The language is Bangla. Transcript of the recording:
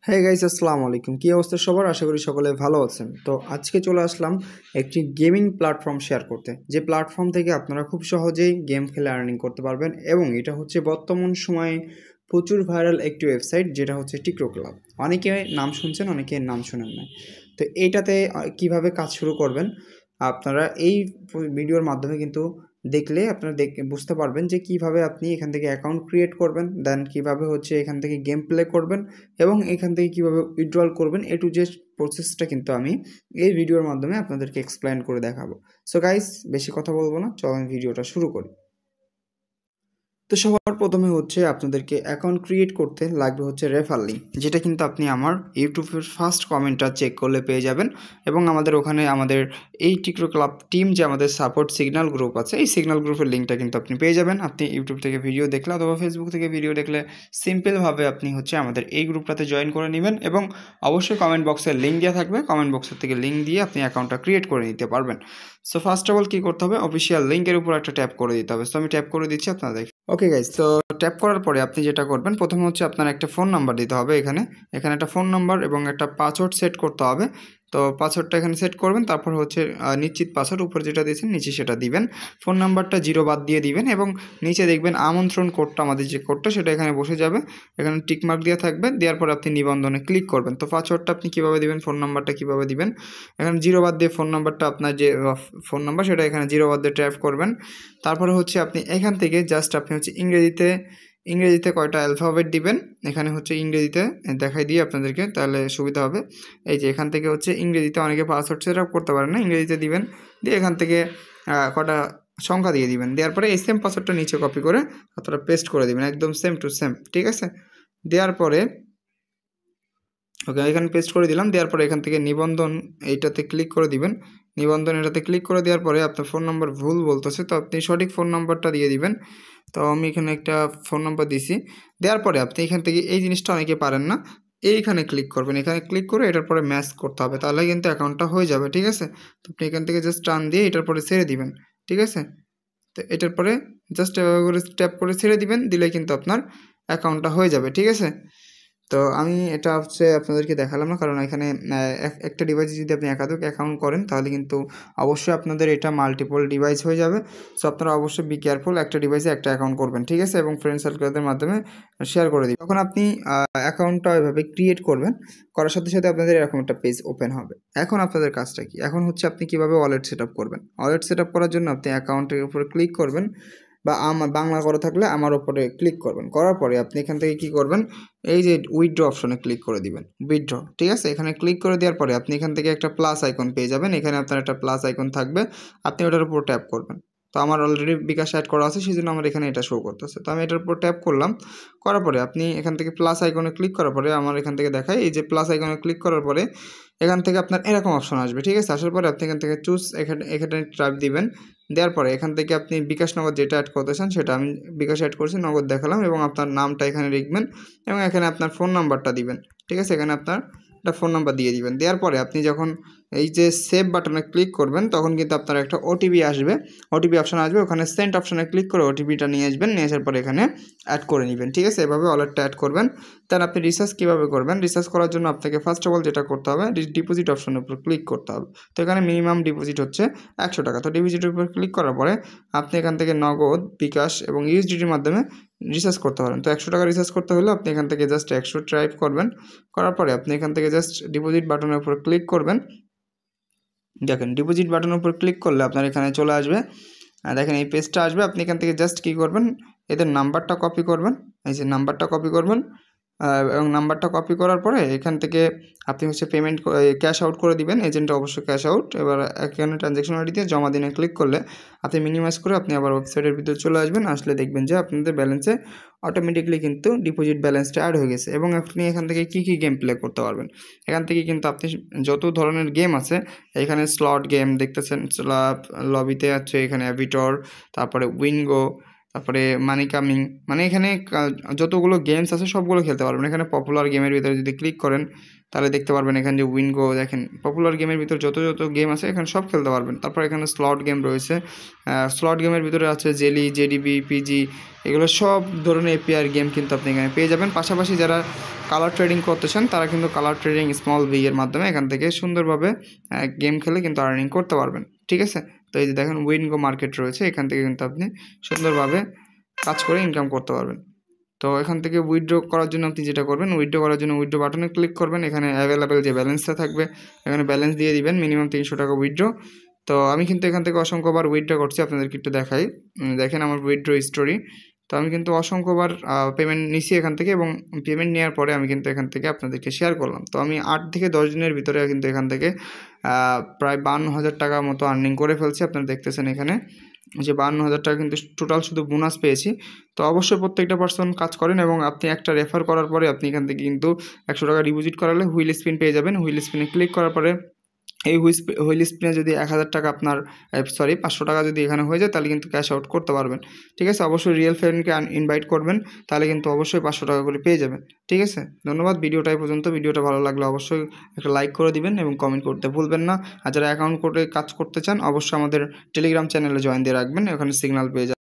হ্যাঁ গাইস, আসসালামু আলাইকুম। কী অবস্থা সবার? আশা করি সকলে ভালো আছেন। তো আজকে চলে আসলাম একটি গেমিং প্ল্যাটফর্ম শেয়ার করতে, যে প্ল্যাটফর্ম থেকে আপনারা খুব সহজেই গেম খেলে আর্নিং করতে পারবেন। এবং এটা হচ্ছে বর্তমান সময়ে প্রচুর ভাইরাল একটি ওয়েবসাইট, যেটা হচ্ছে টিকটক ক্লাব। অনেকে নাম শুনছেন, অনেকে নাম শুনেন না। তো এইটাতে কিভাবে কাজ শুরু করবেন আপনারা এই ভিডিওর মাধ্যমে কিন্তু দেখলে আপনারা বুঝতে পারবেন যে কিভাবে আপনি এখান থেকে অ্যাকাউন্ট ক্রিয়েট করবেন, দেন কিভাবে হচ্ছে এখান থেকে গেম প্লে করবেন এবং এখান থেকে কীভাবে উইথড্রল করবেন। এ টু জেড প্রসেসটা কিন্তু আমি এই ভিডিওর মাধ্যমে আপনাদেরকে এক্সপ্লেন করে দেখাবো। সো গাইস, বেশি কথা বলবো না, চলেন ভিডিওটা শুরু করি। তো সবার প্রথমে হচ্ছে আপনাদেরকে অ্যাকাউন্ট ক্রিয়েট করতে লাগবে হচ্ছে রেফার লিঙ্ক, যেটা কিন্তু আপনি আমার ইউটিউবের ফার্স্ট কমেন্টটা চেক করলে পেয়ে যাবেন। এবং আমাদের ওখানে আমাদের এই টিকটক ক্লাব টিম যে আমাদের সাপোর্ট সিগন্যাল গ্রুপ আছে, এই সিগন্যাল গ্রুপের লিঙ্কটা কিন্তু আপনি পেয়ে যাবেন। আপনি ইউটিউব থেকে ভিডিও দেখলে অথবা ফেসবুক থেকে ভিডিও দেখলে সিম্পলভাবে আপনি হচ্ছে আমাদের এই গ্রুপটাতে জয়েন করে নেবেন। এবং অবশ্যই কমেন্ট বক্সে লিঙ্ক দেওয়া থাকবে, কমেন্ট বক্সের থেকে লিঙ্ক দিয়ে আপনি অ্যাকাউন্টটা ক্রিয়েট করে নিতে পারবেন। সো ফার্স্ট অফ অল কী করতে হবে, অফিসিয়াল লিঙ্কের উপর একটা ট্যাপ করে দিতে হবে। সো আমি ট্যাপ করে দিচ্ছি, আপনারা দেখুন। ওকে গাইজ, তো ট্যাপ করার পরে আপনি যেটা করবেন, প্রথমে হচ্ছে আপনার একটা ফোন নাম্বার দিতে হবে। এখানে একটা ফোন নাম্বার এবং একটা পাসওয়ার্ড সেট করতে হবে। তো পাসওয়ার্ডটা এখানে সেট করবেন, তারপর হচ্ছে নিশ্চিত পাসওয়ার্ড উপরে যেটা দিয়েছেন নিচে সেটা দিবেন। ফোন নাম্বারটা 0 বাদ দিয়ে দিবেন এবং নিচে দেখবেন আমন্ত্রণ কোডটা, আমাদের যে কোডটা সেটা এখানে বসে যাবে। এখানে টিকমার্ক দেওয়া থাকবে, দেওয়ার পরে আপনি নিবন্ধনে ক্লিক করবেন। তো পাসওয়ার্ডটা আপনি কীভাবে দিবেন, ফোন নাম্বারটা কীভাবে দিবেন, এখানে 0 বাদ দিয়ে ফোন নাম্বারটা, আপনার যে ফোন নাম্বার সেটা এখানে 0 বাদ দিয়ে টাইপ করবেন। তারপরে হচ্ছে আপনি এখান থেকে জাস্ট আপনি হচ্ছে ইংরেজিতে কয়টা অ্যালফাবেট দিবেন, এখানে হচ্ছে ইংরেজিতে দেখাই দিয়ে আপনাদেরকে, তাহলে সুবিধা হবে। এই যে এখান থেকে হচ্ছে ইংরেজিতে, অনেকে পাসওয়ার্ড সেট আপ করতে পারেন না, ইংরেজিতে দিবেন, দিয়ে এখান থেকে কটা সংখ্যা দিয়ে দিবেন। দেওয়ার পরে এই সেম পাসওয়ার্ডটা নিচে কপি করে আপনারা পেস্ট করে দিবেন, একদম সেম টু সেম, ঠিক আছে। দেওয়ার পরে ওকে, এখানে পেস্ট করে দিলাম। দেওয়ার পরে এখান থেকে নিবন্ধন এইটাতে ক্লিক করে দিবেন। নিবন্ধন এটাতে ক্লিক করে দেওয়ার পরে আপনার ফোন নাম্বার ভুল বলতেছে, তো আপনি সঠিক ফোন নাম্বারটা দিয়ে দিবেন। তো আমি এখানে একটা ফোন নাম্বার দিছি। দেওয়ার পরে আপনি এখান থেকে এই জিনিসটা অনেকে পারেন না, এইখানে ক্লিক করবেন। এখানে ক্লিক করে এটার পরে ম্যাচ করতে হবে, তাহলে কিন্তু অ্যাকাউন্টটা হয়ে যাবে, ঠিক আছে। তো আপনি এখান থেকে জাস্ট টান দিয়ে এটার পরে ছেড়ে দিবেন, ঠিক আছে। তো এটার পরে জাস্ট এভাবে করে ট্যাপ করে ছেড়ে দিবেন, দিলে কিন্তু আপনার অ্যাকাউন্টটা হয়ে যাবে, ঠিক আছে। তো আমি এটা হচ্ছে আপনাদেরকে দেখালাম না, কারণ এখানে একটা ডিভাইসে যদি আপনি একাধিক অ্যাকাউন্ট করেন তাহলে কিন্তু অবশ্যই আপনাদের এটা মাল্টিপল ডিভাইস হয়ে যাবে। সো আপনারা অবশ্যই বি কেয়ারফুল, একটা ডিভাইসে একটা অ্যাকাউন্ট করবেন, ঠিক আছে, এবং ফ্রেন্ড সার্কেলদের মাধ্যমে শেয়ার করে দিন। তখন আপনি অ্যাকাউন্টটা এভাবে ক্রিয়েট করবেন, করার সাথে সাথে আপনাদের এরকম একটা পেজ ওপেন হবে। এখন আপনাদের কাজটা কি, এখন হচ্ছে আপনি কীভাবে ওয়ালেট সেট আপ করবেন। ওয়ালেট সেট আপ করার জন্য আপনি অ্যাকাউন্টের উপরে ক্লিক করবেন, বা আমার বাংলা করা থাকলে আমার ওপরে ক্লিক করবেন। করার পরে আপনি এখান থেকে কী করবেন, এই যে উইথড্র অপশনে ক্লিক করে দিবেন, উইথড্র, ঠিক আছে। এখানে ক্লিক করে দেওয়ার পরে আপনি এখান থেকে একটা প্লাস আইকন পেয়ে যাবেন। এখানে আপনার একটা প্লাস আইকন থাকবে, আপনি ওটার উপর ট্যাপ করবেন। তো আমার অলরেডি বিকাশ অ্যাড করা আছে, সেই জন্য আমার এখানে এটা শো করতেছে। তো আমি এটার উপর ট্যাপ করলাম, করার পরে আপনি এখান থেকে প্লাস আইকনে ক্লিক করার পরে আমার এখান থেকে দেখায়, এই যে প্লাস আইকনে ক্লিক করার পরে এখান থেকে আপনার এরকম অপশন আসবে, ঠিক আছে। আসার পরে আপনি এখান থেকে চুজ, এখানে ট্যাপ দিবেন। দেওয়ার পরে এখান থেকে আপনি বিকাশ নগদ যেটা অ্যাড করতে চান সেটা, আমি বিকাশ অ্যাড করছি, নগদ দেখালাম, এবং আপনার নামটা এখানে লিখবেন এবং এখানে আপনার ফোন নাম্বারটা দিবেন, ঠিক আছে। এখানে আপনার একটা ফোন নাম্বার দিয়ে দিবেন। দেওয়ার পরে আপনি যখন এই যে সেভ বাটনে ক্লিক করবেন তখন কিন্তু আপনার একটা ওটিপি আসবে, ওটিপি অপশন আসবে, ওখানে সেন্ড অপশনে ক্লিক করে ওটিপিটা নিয়ে আসবেন, নিয়ে আসার পরে এখানে অ্যাড করে নেবেন, ঠিক আছে। এভাবে ওয়ালেটটা অ্যাড করবেন। তার আপনি রিচার্জ কীভাবে করবেন, রিচার্জ করার জন্য আপনাকে ফার্স্ট অফ অল যেটা করতে হবে, ডিপোজিট অপশনের উপর ক্লিক করতে হবে। তো এখানে মিনিমাম ডিপোজিট হচ্ছে 100 টাকা। তো ডিপোজিটের উপর ক্লিক করার পরে আপনি এখান থেকে নগদ, বিকাশ এবং ইউএসডিটির মাধ্যমে রিচার্জ করতে পারেন। তো 100 টাকা রিচার্জ করতে হলে আপনি এখান থেকে জাস্ট 100 টাইপ করবেন, করার পরে আপনি এখান থেকে জাস্ট ডিপোজিট বাটনের উপর ক্লিক করবেন। দেখেন ডিপোজিট বাটনের উপর ক্লিক করলে আপনার এখানে চলে আসবে, দেখেন এই পেজটা আসবে। আপনি এখান থেকে জাস্ট কী করবেন, এদের নাম্বারটা কপি করবেন, এই যে নাম্বারটা কপি করবেন, এবং নাম্বারটা কপি করার পরে এখান থেকে আপনি হচ্ছে পেমেন্ট ক্যাশ আউট করে দিবেন, এজেন্টে অবশ্যই ক্যাশ আউট। এবার এখানে ট্রানজ্যাকশন আইডি দিয়ে জমা দিনে ক্লিক করলে আপনি মিনিমাইজ করে আপনি আবার ওয়েবসাইটের ভিতরে চলে আসবেন। আসলে দেখবেন যে আপনাদের ব্যালেন্সে অটোমেটিকলি কিন্তু ডিপোজিট ব্যালেন্সটা অ্যাড হয়ে গেছে। এবং আপনি এখান থেকে কী কী গেম প্লে করতে পারবেন, এখান থেকে কিন্তু আপনি যত ধরনের গেম আছে, এখানে স্লট গেম দেখতেছেন, লবিতে আছে এখানে অ্যাভিটর, তারপরে উইনগো, তারপরে মানি কামিং, মানে এখানে যতগুলো গেমস আছে সবগুলো খেলতে পারবেন। এখানে পপুলার গেমের ভিতরে যদি ক্লিক করেন তাহলে দেখতে পারবেন এখানে যে উইনগো, দেখেন পপুলার গেমের ভিতরে যত গেম আছে এখানে সব খেলতে পারবেন। তারপর এখানে স্লট গেম রয়েছে, স্লট গেমের ভিতরে আছে জেলি, জেডিবি, পিজি, এগুলো সব ধরনের এপিআর গেম কিন্তু আপনি এখানে পেয়ে যাবেন। পাশাপাশি যারা কালার ট্রেডিং করতে চান তারা কিন্তু কালার ট্রেডিং স্মল বিগের মাধ্যমে এখান থেকে সুন্দরভাবে গেম খেলে কিন্তু আর্নিং করতে পারবেন, ঠিক আছে। তো এই যে দেখেন উইনগো মার্কেট রয়েছে, এখান থেকে কিন্তু আপনি সুন্দরভাবে কাজ করে ইনকাম করতে পারবেন। তো এখান থেকে উইথড্র করার জন্য আপনি যেটা করবেন, উইথড্র করার জন্য উইথড্র বাটনে ক্লিক করবেন। এখানে অ্যাভেলেবেল যে ব্যালেন্সটা থাকবে এখানে ব্যালেন্স দিয়ে দিবেন, মিনিমাম 300 টাকা উইথড্র। তো আমি কিন্তু এখান থেকে অসংখ্যবার উইথড্র করছি, আপনাদেরকে একটু দেখাই। দেখেন আমার উইথড্র স্টোরি। তো আমি কিন্তু অসংখ্যবার পেমেন্ট নিছি এখান থেকে, এবং পেমেন্ট নেওয়ার পরে আমি কিন্তু এখান থেকে আপনাদেরকে শেয়ার করলাম। তো আমি 8 থেকে 10 দিনের ভিতরে কিন্তু এখান থেকে প্রায় 52,000 টাকা মতো আর্নিং করে ফেলছি। আপনারা দেখতেছেন এখানে যে 52,000 টাকা কিন্তু টোটাল শুধু বোনাস পেয়েছি। তো অবশ্যই প্রত্যেকটা পার্সন কাজ করেন, এবং আপনি একটা রেফার করার পরে আপনি এখান থেকে কিন্তু 100 টাকা ডিপোজিট করালে হুইল স্পিন পেয়ে যাবেন। হুইল স্পিনে ক্লিক করার পরে এই হুইল স্পিনে যদি 1,000 টাকা আপনার 500 টাকা যদি এখানে হয়ে যায় তাহলে কিন্তু ক্যাশ আউট করতে পারবেন, ঠিক আছে। অবশ্যই রিয়েল ফ্রেন্ডকে ইনভাইট করবেন, তাহলে কিন্তু অবশ্যই 500 টাকা করে পেয়ে যাবেন, ঠিক আছে। ধন্যবাদ, ভিডিওটা এই পর্যন্ত। ভিডিওটা ভালো লাগলে অবশ্যই একটা লাইক করে দিবেন এবং কমেন্ট করতে ভুলবেন না। আর যারা অ্যাকাউন্ট করে কাজ করতে চান অবশ্যই আমাদের টেলিগ্রাম চ্যানেলে জয়েন দিয়ে রাখবেন, ওখানে সিগন্যাল পেয়ে যাবেন।